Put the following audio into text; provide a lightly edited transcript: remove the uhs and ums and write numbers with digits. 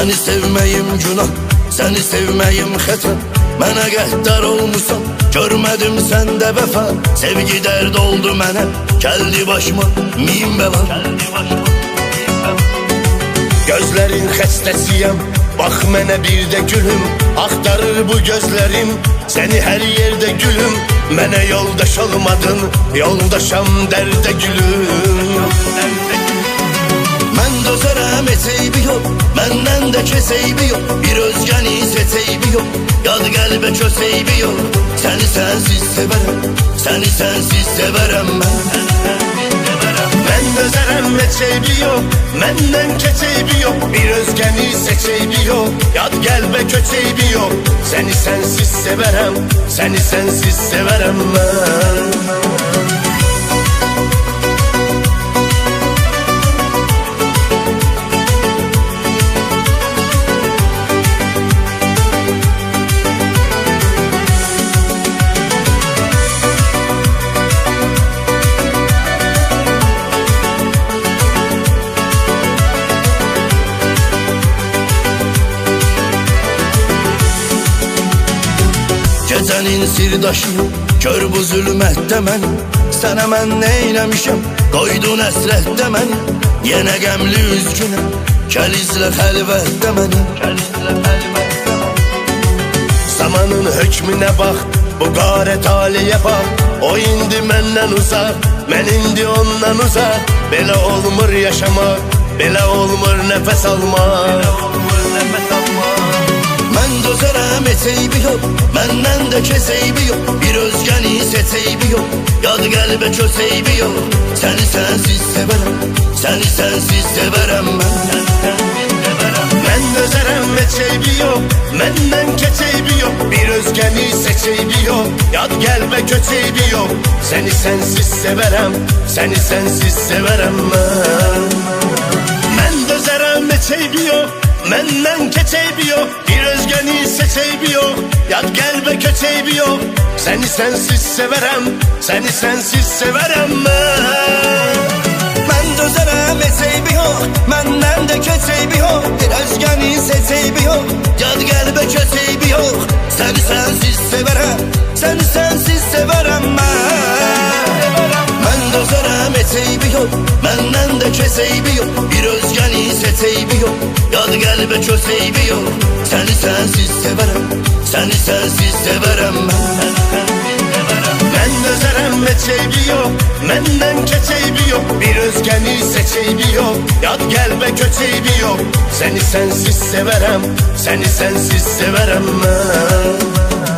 Seni sevmeyim günah, seni sevmeyim xəta. Mənə qəddar olmusan, görmədim səndə vəfa. Sevgi dərd oldu mənə, gəldi başıma min bəla. Gözlərin xəstəsiyəm, bax mənə bir də gülüm. Axtarır bu gözlərim, səni hər yerdə gülüm. Mənə yoldaş olmadın, yoldaşam dərdə gülüm. Mən dözərəm, heç eybi yox, məndən də kes eybi yox. Bir özgəni seçeybi yox, yad qəlbə kös eybi yox. Səni sənsiz sevərəm, səni sənsiz sevərəm mən. Mən dözərəm, heç eybi yox, məndən keç eybi yox. Bir özgəni seçeybi yox, yad qəlbə köç eybi yox. Səni sənsiz sevərəm, səni sənsiz sevərəm mən. Gecənin sirdaşıyım, gör bu zülmətdə məni. Sənə mən neyləmişəm, qoydun əsrətdə məni. Yenə qəmli üzgünəm, gəl izlə xəlvətdə məni. Zamanın hökmünə bax, bu qarə taliyə bax. O indi məndən uzaq, mən indi ondan uzaq. Belə olmur yaşamaq, belə olmur nəfəs almaq. Mən dözərəm, heç eybi yox, məndən də kes eybi yox. Bir özgəni seçeybi yox, yad qəlbə kös eybi yox. Səni sənsiz sevərəm, səni sənsiz sevərəm mən. Mən dözərəm, heç eybi yox, məndən keç eybi yox. Bir özgəni seçeybi yox, yad qəlbə köç eybi yox. Səni sənsiz sevərəm, səni sənsiz sevərəm mən. Mən dözərəm, heç eybi yox, məndən keç eybi yox. Bir özgəni seçeybi yox, yad qəlbə köç eybi yox. Səni sənsiz sevərəm, səni sənsiz sevərəm mən. Mən dözərəm, heç eybi yox, məndən də keç eybi yox. Bir özgəni seçeybi yox, yad qəlbə köç eybi yox. Səni sənsiz sevərəm, səni sənsiz sevərəm mən. Mən dözərəm, heç eybi yox, məndən də kes eybi yox. Bir özgəni seçeybi yox, yad qəlbə kös eybi yox. Səni sənsiz sevərəm, səni sənsiz sevərəm mən. Mən dözərəm, heç eybi yox, məndən keç eybi yox. Bir özgəni seçeybi yox, yad qəlbə köç eybi yox. Səni sənsiz sevərəm, səni sənsiz sevərəm mən.